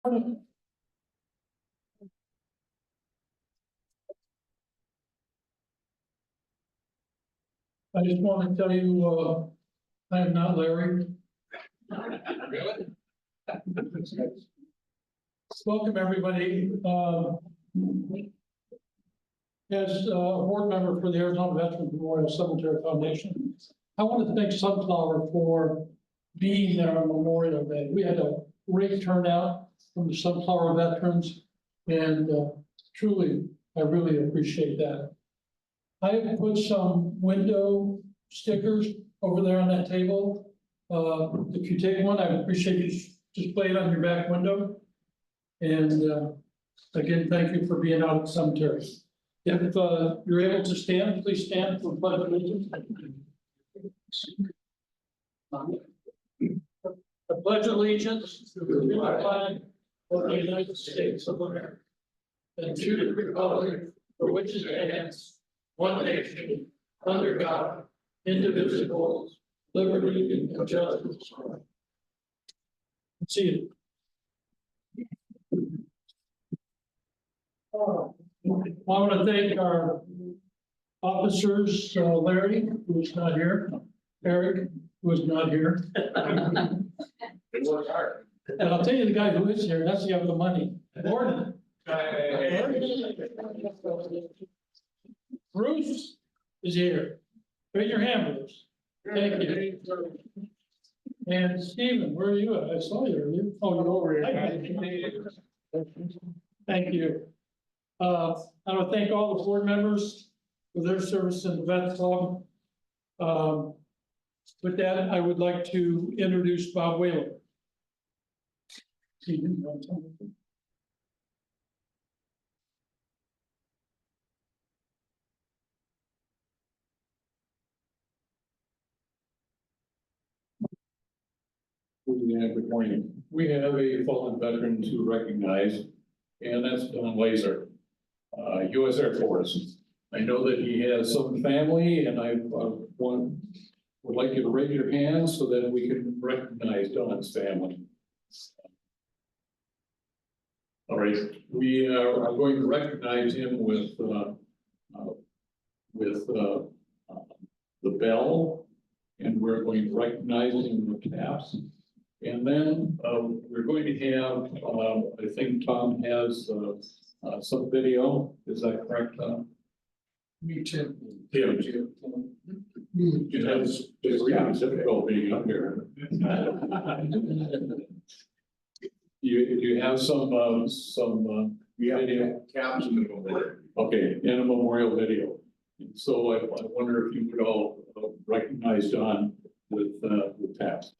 I just want to tell you, I am not Larry. Really? Welcome, everybody. As a board member for the Arizona Veterans Memorial Cemetery Foundation, I want to thank Sunflower for being there on Memorial Day. We had a great turnout from the Sunflower veterans, and truly, I really appreciate that. I have put some window stickers over there on that table. If you take one, I would appreciate you just play it on your back window. And again, thank you for being out at the cemetery. If you're able to stand, please stand for pledge of allegiance. I pledge allegiance to the flag of the United States of America and to the republic for which it stands, one nation, under God, indivisible, liberty and justice. See you. I want to thank our officers, Larry, who is not here, Eric, who is not here. It worked hard. And I'll tell you the guy who is here, that's the guy with the money. Gordon. Bruce is here. Raise your hand, Bruce. Thank you. And Stephen, where are you at? I saw you. Are you? Oh, you're over here. Thank you. I want to thank all the board members for their service in the Vet Club. With that, I would like to introduce Bob Whaler. Yeah, good morning. We have a fallen veteran to recognize, and that's Don Lazor, U.S. Air Force. I know that he has some family, and I would like you to raise your hands so that we can recognize Don's family. All right, we are going to recognize him with the bell, and we're going to recognize him with taps. And then we're going to have, I think Tom has some video. Is that correct, Tom? Me too. Yeah. It's really difficult being up here. You have some video caption over there. Okay, and a memorial video. And so I wonder if you would all recognize Don with taps.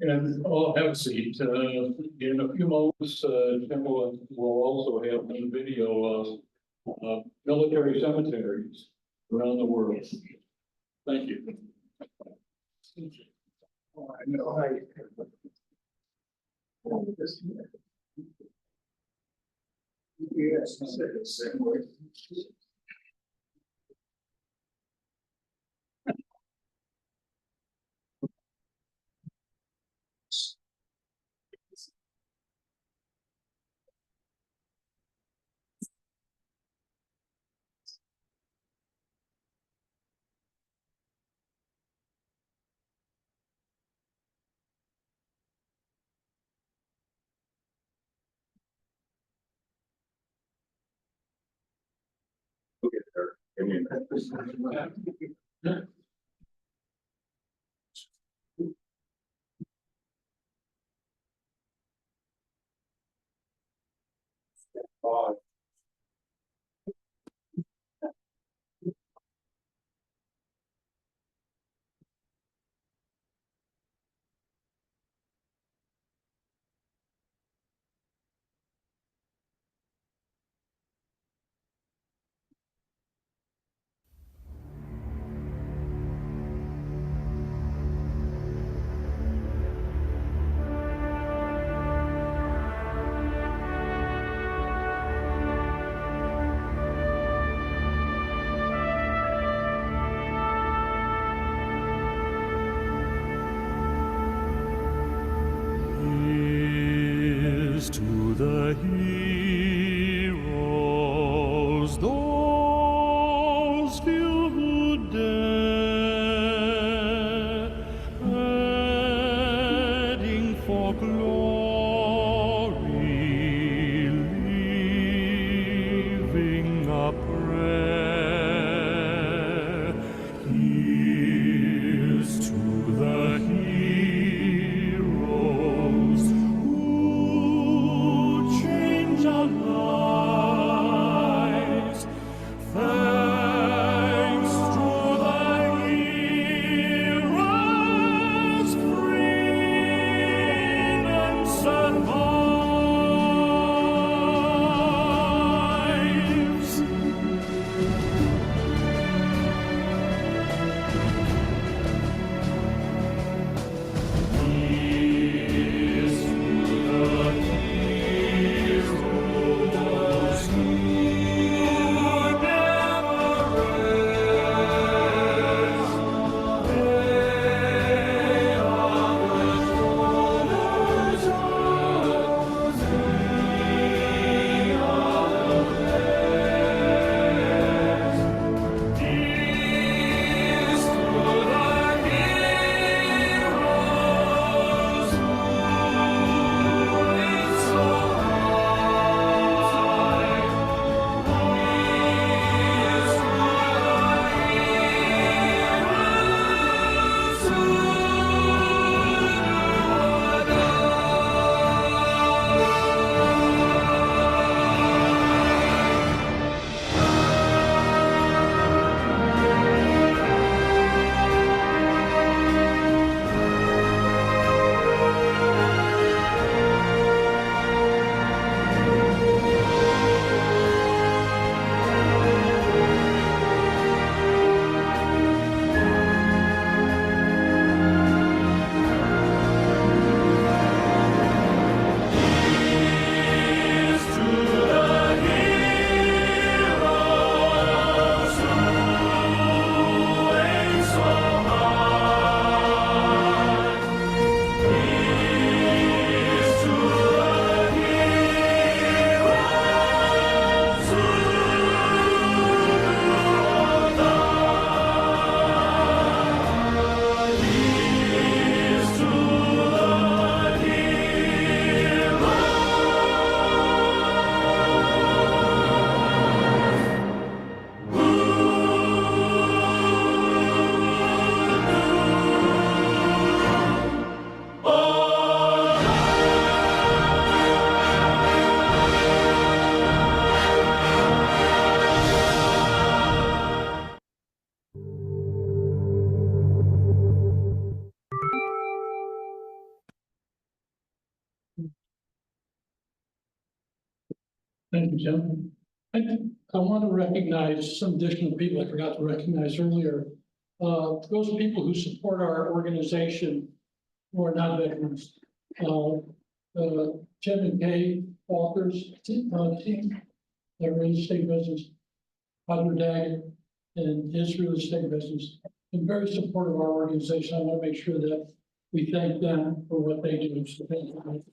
And all have a seat. In a few moments, Tim will also have a video of military cemeteries around the world. Thank you. Oh, I know. Yes. Here's to the heroes, those few who dare, heading for glory, leaving a prayer. Here's to the heroes who change our lives. Thanks to the heroes, freedom survives. Here's to the heroes who never rest. They are the shoulders of we are the best. Here's to the heroes who reach so high. Here's to the heroes who Here's to the heroes who aim so high. Here's to the heroes who die. Here's to Thank you, Jim. I want to recognize some additional people I forgot to recognize earlier. Those people who support our organization who are not veterans. Jim and Kay Walker's team, their real estate business, Roger Daggett and his real estate business, and very supportive of our organization. I want to make sure that we thank them for what they do. So thank you.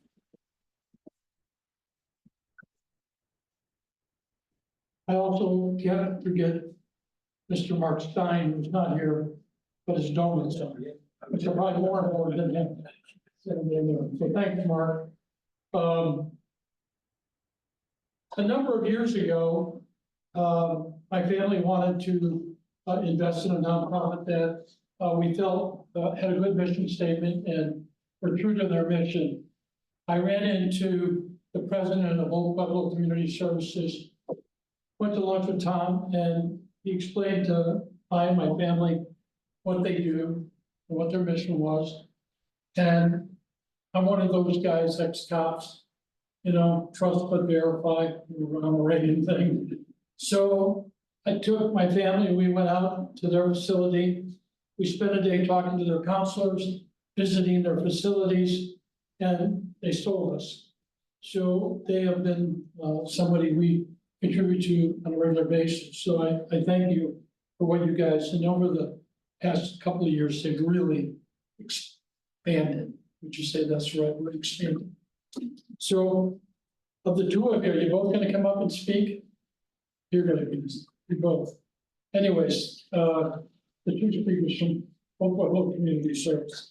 I also can't forget Mr. Mark Stein, who's not here, but is Don Lazor, which are probably more important than him. So thanks, Mark. A number of years ago, my family wanted to invest in a nonprofit that we felt had a good mission statement and were true to their mission. I ran into the president of Old Pueblo Community Services, went to lunch with Tom, and he explained to I and my family what they do and what their mission was. And I'm one of those guys, ex-cops, you know, trust but verify, Ronald Reagan thing. So I took my family, we went out to their facility. We spent a day talking to their counselors, visiting their facilities, and they stole us. So they have been somebody we contribute to on a regular basis. So I thank you for what you guys, and over the past couple of years, they've really expanded. Would you say that's the right word, expanded? So of the two of you, are you both gonna come up and speak? You're gonna be, you both. Anyways, the two speakers from Oklahoma Community Service.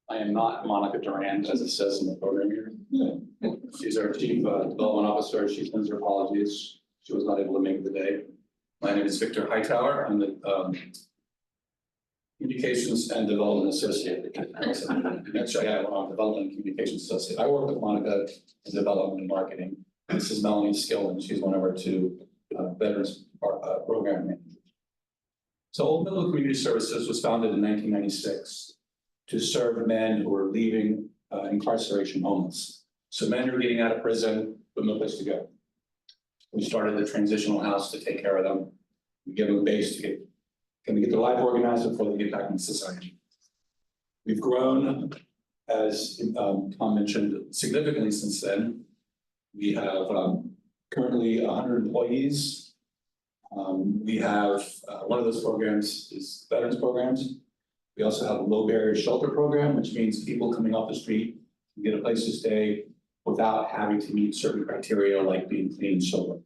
I am not Monica Durand, as it says in the program here. She's our chief development officer. She sends her apologies. She was not able to make it today. My name is Victor Hightower. I'm the Communications and Development Associate. Actually, I'm Development and Communications Associate. I work with Monica in development and marketing. This is Melanie Skillen. She's one of our two veterans program managers. So Old Pueblo Community Services was founded in 1996 to serve men who are leaving incarceration homeless. So men who are getting out of prison with no place to go. We started the transitional house to take care of them. We give them a base to get their life organized before they get back into society. We've grown, as Tom mentioned, significantly since then. We have currently 100 employees. We have one of those programs is veterans programs. We also have a low barrier shelter program, which means people coming off the street can get a place to stay without having to meet certain criteria like being clean and sober.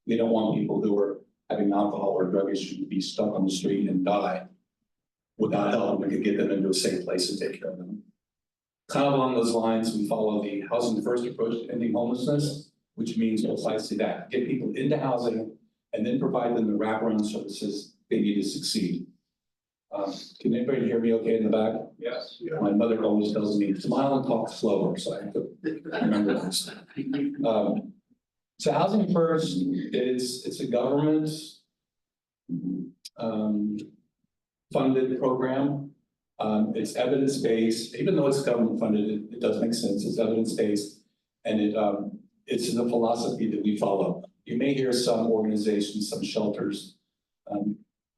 We don't want people who are having alcohol or drug issue to be stuck on the street and die without help. We could get them into a safe place and take care of them. Kind of along those lines, we follow the housing first approach to ending homelessness, which means precisely that, get people into housing and then provide them the wraparound services they need to succeed. Can anybody hear me okay in the back? Yes. My mother always tells me, smile and talk slower, so I have to remember this. So Housing First it's a government funded program. It's evidence-based, even though it's government funded, it does make sense. It's evidence-based, and it's the philosophy that we follow. You may hear some organizations, some shelters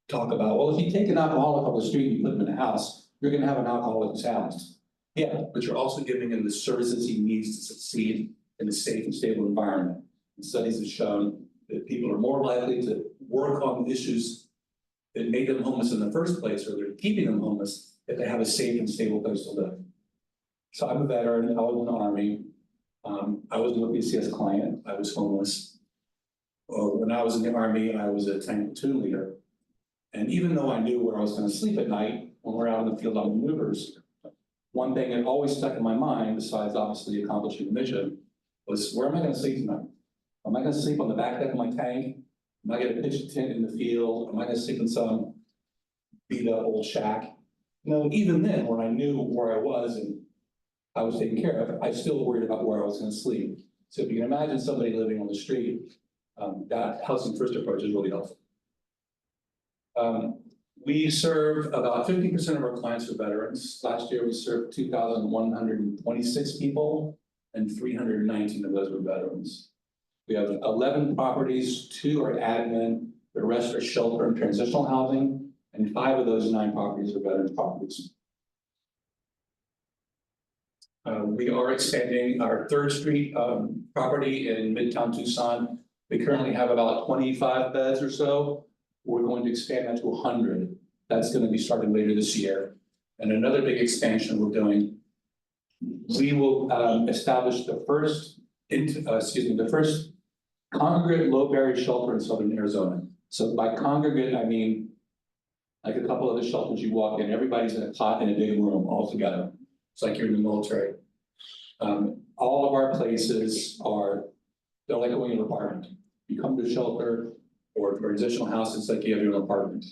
talk about, well, if you take an alcoholic off the street and you put him in a house, you're gonna have an alcoholic who's housed. Yeah, but you're also giving him the services he needs to succeed in a safe and stable environment. And studies have shown that people are more likely to work on issues that made them homeless in the first place, or they're keeping them homeless, if they have a safe and stable place to live. So I'm a veteran, I was in the Army. I was an OPCS client, I was homeless. When I was in the Army, I was a tank platoon leader. And even though I knew where I was gonna sleep at night, when we're out in the field on maneuvers, one thing that always stuck in my mind, besides obviously accomplishing the mission, was where am I gonna sleep tonight? Am I gonna sleep on the back deck of my tank? Am I gonna pitch a tent in the field? Am I gonna sleep in some beat up old shack? No, even then, when I knew where I was and I was taken care of, I still worried about where I was gonna sleep. So if you can imagine somebody living on the street, that housing first approach is really helpful. We serve about 50% of our clients are veterans. Last year, we served 2,126 people, and 319 of those were veterans. We have 11 properties, 2 are admin, the rest are shelter and transitional housing, and 5 of those 9 properties are veterans properties. We are expanding our 3rd Street property in Midtown Tucson. We currently have about 25 beds or so. We're going to expand that to 100. That's going to be starting later this year. And another big expansion we're doing, we will establish the first congregate low barrier shelter in Southern Arizona. So by congregate, I mean like a couple of the shelters you walk in, everybody's in a cot in a big room all together. It's like you're in the military. All of our places they're like going in an apartment. You come to a shelter or transitional house, it's like you have your own apartment.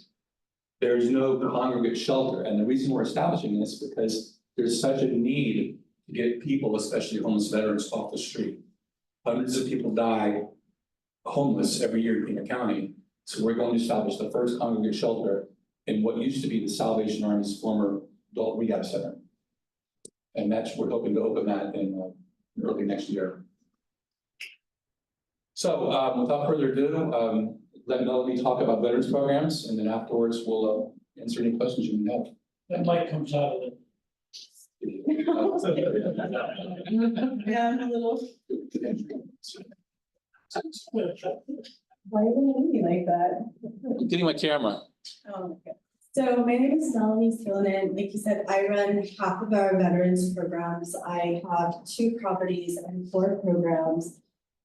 There's no congregate shelter, and the reason we're establishing this is because there's such a need to get people, especially homeless veterans, off the street. Hundreds of people die homeless every year in the county, so we're going to establish the first congregate shelter in what used to be the Salvation Army's former adult rehab center. And we're hoping to open that in early next year. So without further ado, let Melanie talk about veterans programs, and then afterwards we'll answer any questions you may have. That light comes out of it. Yeah, I'm a little. Why are you looking at me like that? Getting my camera. Oh, okay. So my name is Melanie Stilman. Like you said, I run half of our veterans programs. I have 2 properties and 4 programs.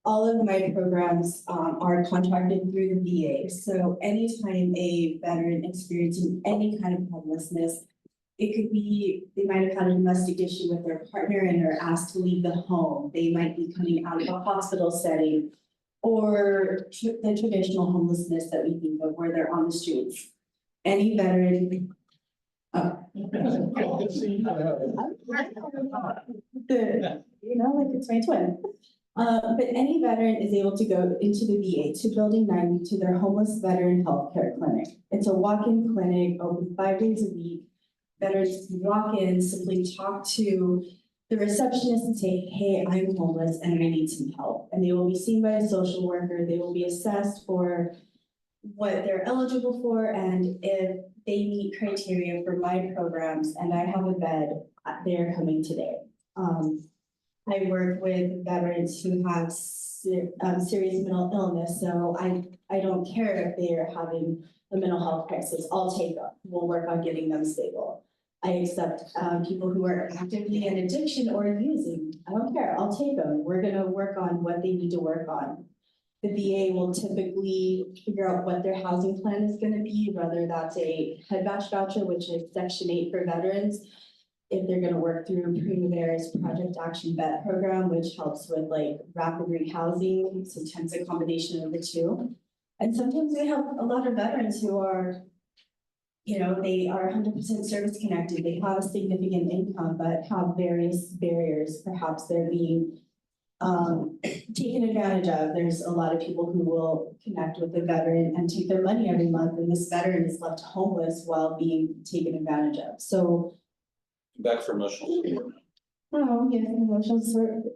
All of my programs are contracted through the VA. So anytime a veteran experiencing any kind of homelessness, it could be, they might have had a domestic issue with their partner and are asked to leave the home. They might be coming out of a hospital setting, or the traditional homelessness that we think of where they're on the streets. Any veteran. Like it's my twin. But any veteran is able to go into the VA, to Building 90, to their homeless veteran healthcare clinic. It's a walk-in clinic, open 5 days a week. Veterans can walk in, simply talk to the receptionist and say, hey, I'm homeless and I need some help. And they will be seen by a social worker. They will be assessed for what they're eligible for, and if they meet criteria for my programs and I have a bed, they're coming today. I work with veterans who have serious mental illness, so I don't care if they are having a mental health crisis. I'll take them. We'll work on getting them stable. I accept people who are actively in addiction or using. I don't care. I'll take them. We're going to work on what they need to work on. The VA will typically figure out what their housing plan is going to be, whether that's a head batch voucher, which is Section 8 for veterans. If they're going to work through Primavera's Project Action Vet program, which helps with like rapid rehousing, sometimes a combination of the two. And sometimes we have a lot of veterans who are, they are 100% service connected. They have a significant income, but have various barriers. Perhaps they're being taken advantage of. There's a lot of people who will connect with the veteran and take their money every month, and this veteran is left homeless while being taken advantage of. So Back for emotional support. oh, yes, emotional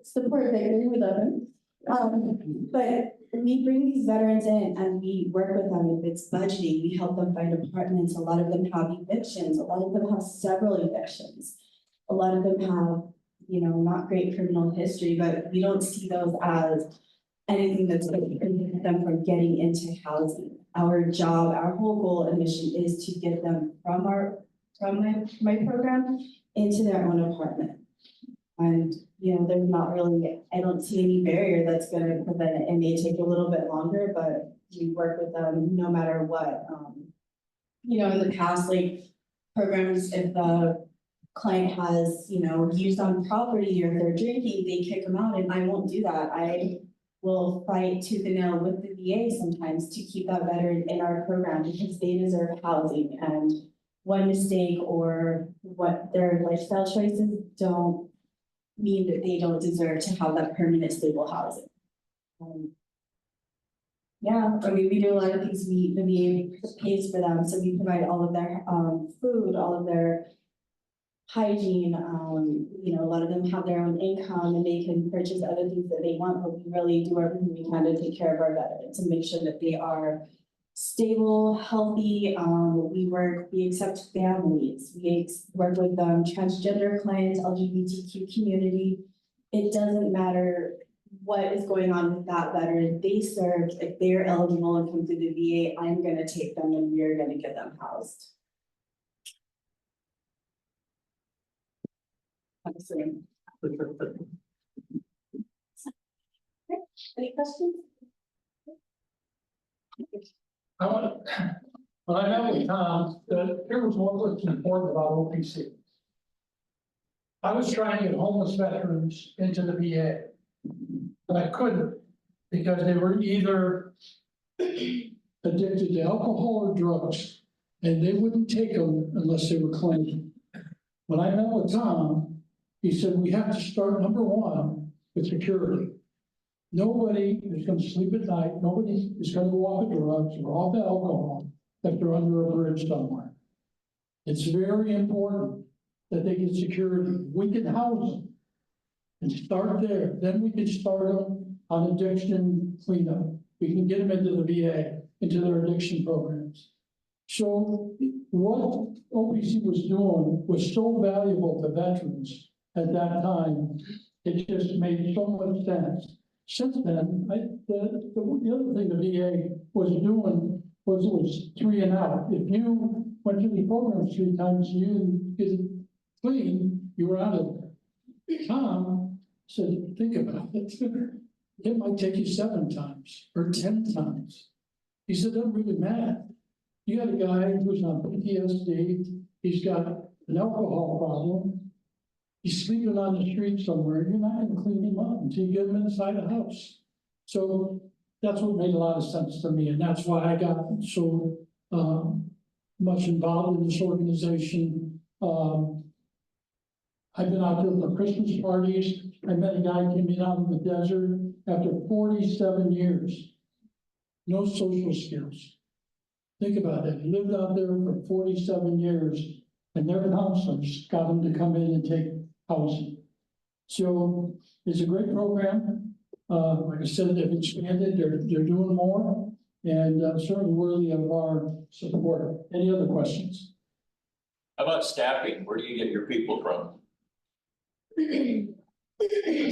support Victor, we love him. But we bring these veterans in and we work with them. If it's budgeting, we help them find apartments. A lot of them have evictions. A lot of them have several evictions. A lot of them have, not great criminal history, but we don't see those as anything that's going to prevent them from getting into housing. Our job, our whole goal and mission is to get them from my program into their own apartment. And, there's not really, I don't see any barrier that's going to prevent it. It may take a little bit longer, but we work with them no matter what. In the past, like programs, if the client has, used on property or they're drinking, they kick them out, and I won't do that. I will fight tooth and nail with the VA sometimes to keep that veteran in our program because they deserve housing, and one mistake or what their lifestyle choices don't mean that they don't deserve to have that permanent stable housing. We do a lot of things. The VA pays for them, so we provide all of their food, all of their hygiene. A lot of them have their own income and they can purchase other things that they want, but we really do everything we can to take care of our veterans and make sure that they are stable, healthy. We accept families. We work with transgender clients, LGBTQ community. It doesn't matter what is going on with that veteran. They serve. If they're eligible and come to the VA, I'm going to take them and we're going to get them housed. Okay, any questions? When I met with Tom, here was what was important about OPC. I was trying to get homeless veterans into the VA. But I couldn't, because they were either addicted to alcohol or drugs, and they wouldn't take them unless they were clean. When I met with Tom, he said, we have to start, number one, with security. Nobody is gonna sleep at night, nobody is gonna go off of drugs or off of alcohol if they're under a bridge somewhere. It's very important that they get security. We can house them and start there. Then we can start them on addiction cleanup. We can get them into the VA, into their addiction programs. So what OPC was doing was so valuable to veterans at that time. It just made so much sense. Since then, the other thing the VA was doing was 3 and out. If you went to the program 3 times, you didn't get it clean, you were out of there. Tom said, think about it. It might take you 7 times or 10 times. He said, doesn't really matter. You got a guy who's on PTSD, he's got an alcohol problem, he's sleeping on the street somewhere, you're not gonna clean him up until you get him inside the house. So that's what made a lot of sense to me, and that's why I got so much involved in this organization. I've been out there for Christmas parties. I met a guy who came in out of the desert after 47 years. No social skills. Think about it. He lived out there for 47 years, and their counselors got him to come in and take housing. So it's a great program. Like I said, they've expanded, they're doing more, and certainly worthy of our support. Any other questions? How about staffing? Where do you get your people from?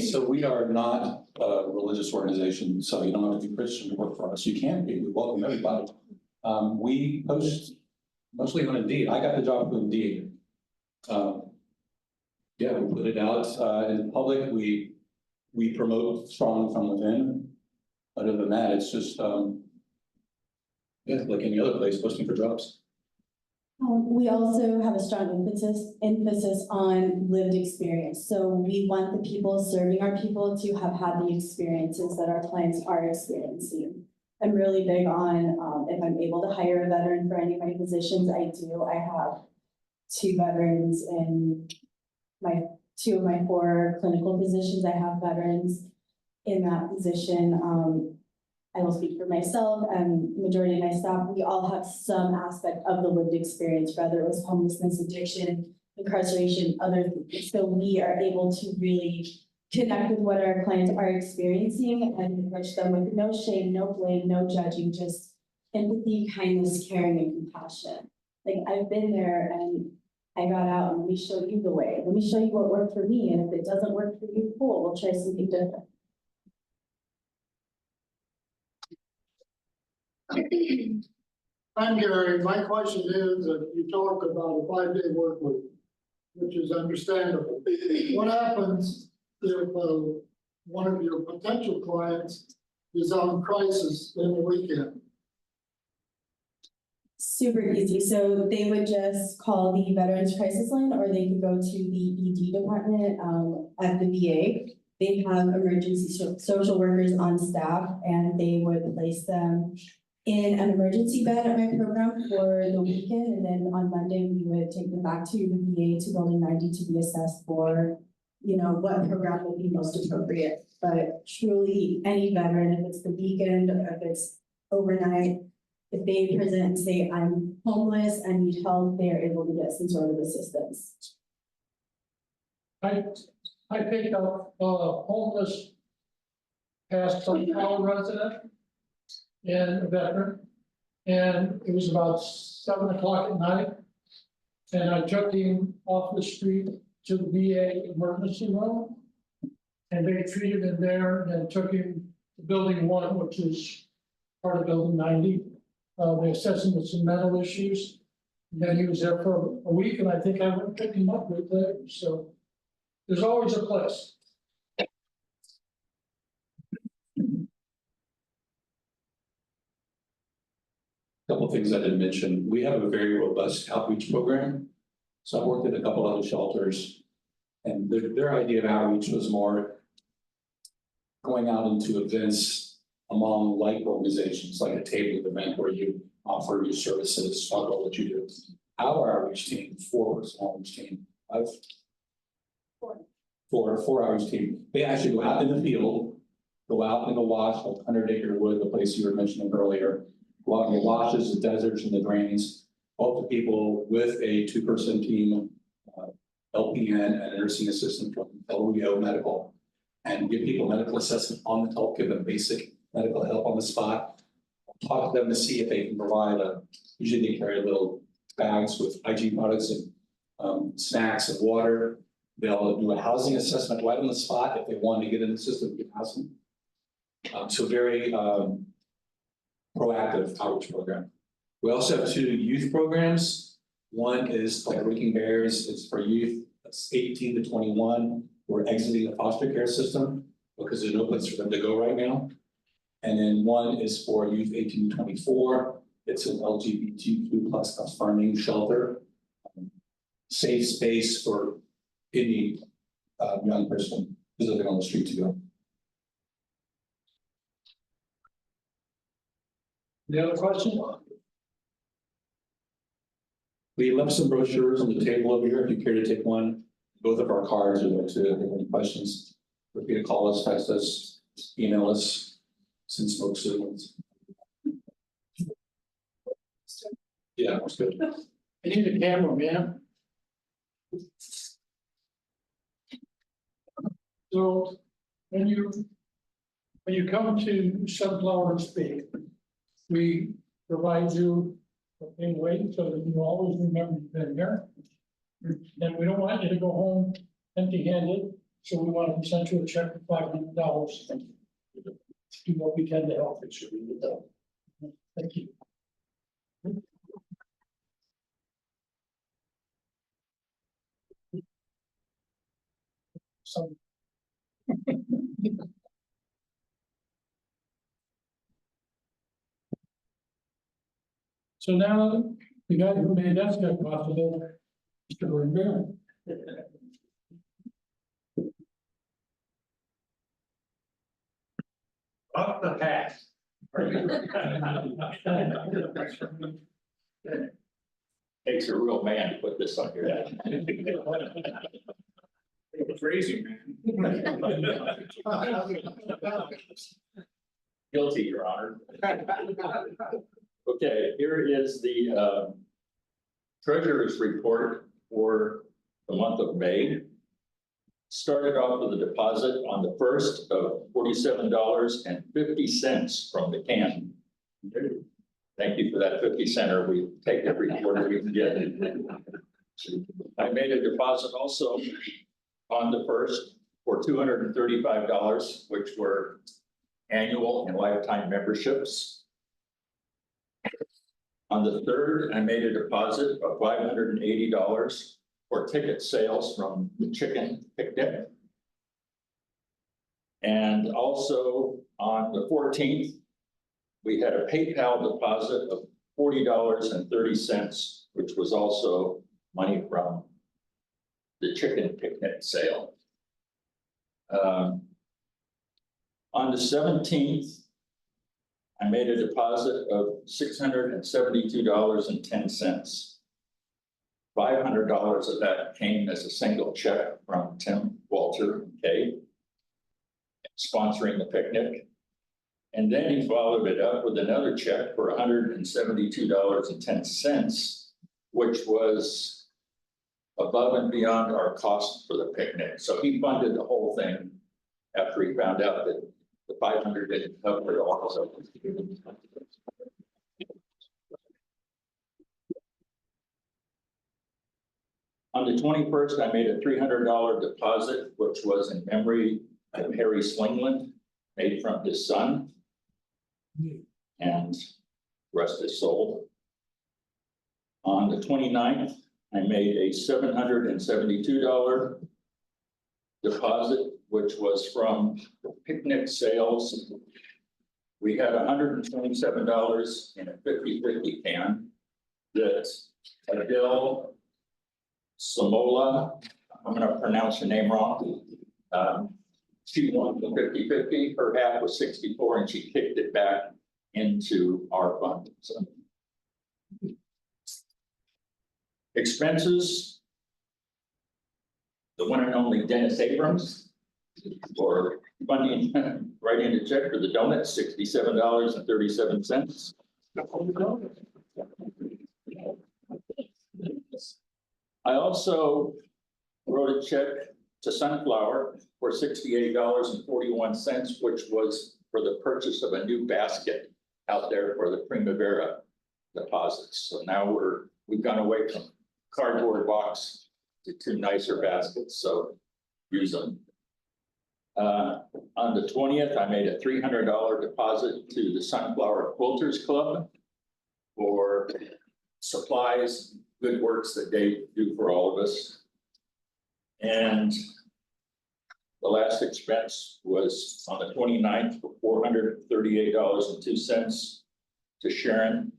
So we are not a religious organization, so you don't have to be Christian to work for us. You can be, we welcome everybody. We post mostly on Indeed. I got the job with Indeed. Yeah, we put it out in the public. We promote strong from within. Other than that, it's just yeah, like any other place, posting for jobs. We also have a strong emphasis on lived experience. So we want the people serving our people to have had the experiences that our clients are experiencing. I'm really big on, if I'm able to hire a veteran for any of my positions, I do. I have 2 veterans in 2 of my 4 clinical positions. I have veterans in that position. I will speak for myself and majority of my staff. We all have some aspect of the lived experience, whether it was homelessness, addiction, incarceration, other things. So we are able to really connect with what our clients are experiencing and enrich them with no shame, no blame, no judging, just empathy, kindness, caring, and compassion. Like, I've been there and I got out, and let me show you the way. Let me show you what worked for me. And if it doesn't work for you, cool, we'll try something different. I'm Gary. My question is that you talk about a 5-day work week, which is understandable. What happens if one of your potential clients is on crisis in the weekend? Super easy. So they would just call the Veterans Crisis Line, or they could go to the ED department at the VA. They have emergency social workers on staff, and they would place them in an emergency bed at my program for the weekend. And then on Monday, we would take them back to the VA to Building 90 to be assessed for, you know, what program would be most appropriate. But truly, any veteran, if it's the weekend, or if it's overnight, if they present and say, I'm homeless and need help, they're able to get some sort of assistance. I picked up a homeless past some town resident and a veteran. And it was about 7 o'clock at night. And I took him off the street to the VA emergency room. And they treated him there and then took him to Building 1, which is part of Building 90. They assessed him with some mental issues. And then he was there for a week, and I think I went and picked him up with later. So there's always a place. Couple of things I didn't mention. We have a very robust outreach program. So I've worked at a couple other shelters. And their idea of outreach was more going out into events among like organizations, like a table event where you offer your services, talk about what you do. Our outreach team, four-person outreach team, I've four outreach team, they actually go out in the field, go out in the wash, like 100 Acre Wood, the place you were mentioning earlier, go out in the washes, the deserts, and the drains, help the people with a two-person team, LPN and a nursing assistant from LEO Medical, and give people medical assessment on the help, give them basic medical help on the spot. Talk to them to see if they can provide usually they carry little bags with hygiene products and snacks and water. They'll do a housing assessment right on the spot if they want to get in the system, get housing. So very proactive outreach program. We also have two youth programs. One is called Breaking Bears. It's for youth that's 18 to 21 who are exiting the foster care system because there's no place for them to go right now. And then one is for youth 18 to 24. It's an LGBTQ plus affirming shelter. Safe space for any young person who's living on the street to go. Any other questions? We left some brochures on the table over here, if you care to take one. Both of our cards are there too, if you have any questions. Feel free to call us, text us, email us, send smoke signals. Yeah, that's good. I need a camera, man. So when you come to Sunflower to speak, we provide you a way so that you always remember you've been here. And we don't want you to go home empty-handed, so we want to present you a check for $500. Do what we can to help you. Thank you. So. So now, the guy who made that step possible, Mr. Rivera. Up the hat. Takes a real man to put this on your head. Crazy, man. Guilty, Your Honor. Okay, here is the treasurer's report for the month of May. Started off with a deposit on the first of $47.50 from the can. Thank you for that 50 center. We take every quarter we can get. I made a deposit also on the first for $235, which were annual and lifetime memberships. On the third, I made a deposit of $580 for ticket sales from the chicken picnic. And also on the 14th, we had a PayPal deposit of $40.30, which was also money from the chicken picnic sale. On the 17th, I made a deposit of $672.10. $500 of that came as a single check from Tim, Walter, and Kay, sponsoring the picnic. And then he followed it up with another check for $172.10, which was above and beyond our cost for the picnic. So he funded the whole thing after he found out that the 500 didn't cover it all. So on the 21st, I made a $300 deposit, which was in memory of Harry Slingland, made from his son. And rest his soul. On the 29th, I made a $772 deposit, which was from the picnic sales. We had $127 in a 50-50 can that Adele Samola I'm gonna pronounce her name wrong. She won the 50-50. Her half was 64 and she kicked it back into our fund, so. Expenses. The one and only Dennis Abrams for funding, writing a check for the donuts, $67.37. I also wrote a check to Sunflower for $68.41, which was for the purchase of a new basket out there for the Primavera deposits. So now we've gone away from cardboard box to nicer baskets, so use them. On the 20th, I made a $300 deposit to the Sunflower Quilters Club for supplies, good works that they do for all of us. And the last expense was on the 29th for $438.02 to Sharon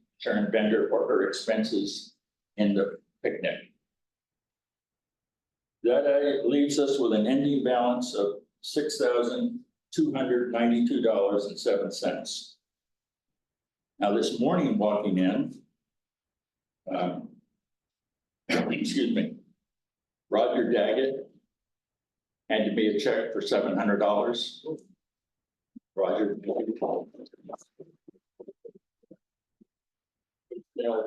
Bender for her expenses in the picnic. That leaves us with an ending balance of $6,292.07. Now, this morning walking in, excuse me, Roger Daggett handed me a check for $700. Roger.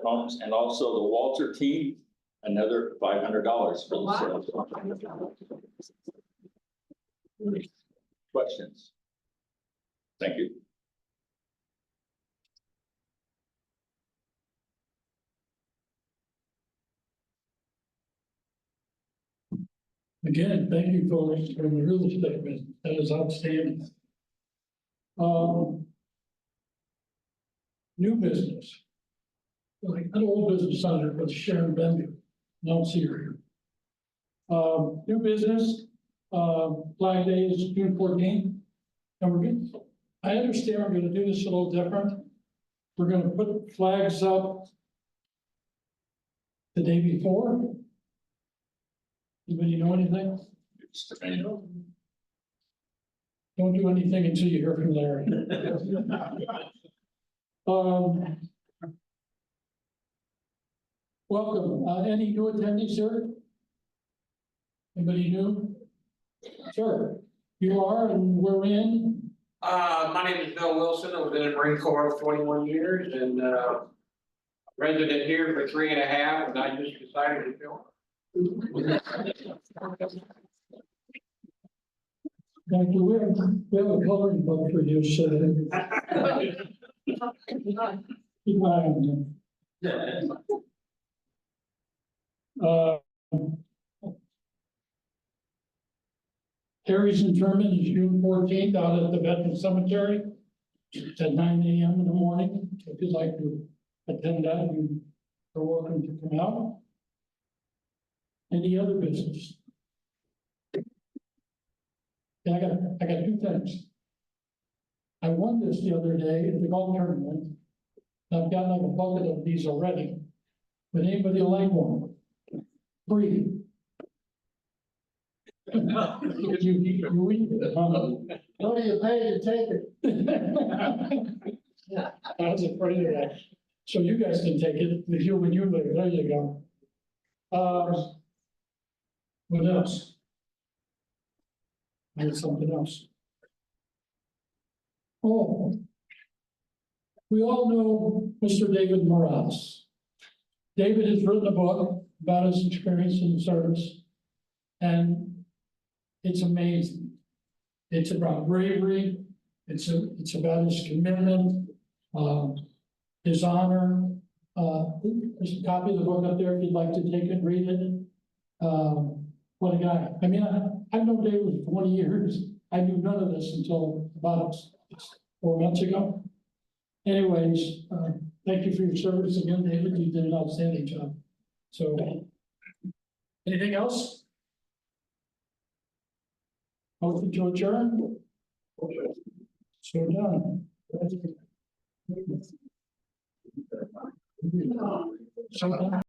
Homes, and also the Walter team, another $500 for the sales. Questions? Thank you. Again, thank you folks for the real estate business. That is outstanding. New business. Like an old business under with Sharon Bender. I don't see her here. New business, Flag Day is June 14th. And we're good. I understand we're gonna do this a little different. We're gonna put flags up the day before. Anybody know anything? Don't do anything until you hear from Larry. Welcome. Any new attendees here? Anybody new? Sure. You are, and we're in. My name is Bill Wilson. I was in the Marine Corps for 21 years and resident here for 3.5, and I just decided to join. Thank you. We have a coloring book for you, so. Keep an eye on them. Terry's interment is June 14th out at the Veteran Cemetery. It's at 9 a.m. in the morning. If you'd like to attend that, you are welcome to come out. Any other business? Yeah, I got two things. I won this the other day at the golf tournament. I've got like a bucket of these already. But anybody like one? Free. You eat it, huh? What do you pay to take it? I was afraid of that. So you guys can take it with you when you live. There you go. What else? I had something else. Oh. We all know Mr. David Morales. David has written a book about his experience in the service. And it's amazing. It's about bravery. It's about his commitment, his honor. There's a copy of the book up there if you'd like to take it, read it. What a guy. I mean, I've known David for 20 years. I knew none of this until about 4 months ago. Anyways, thank you for your service again, David. You did an outstanding job. So, anything else? Motion to adjourn? So done. So done.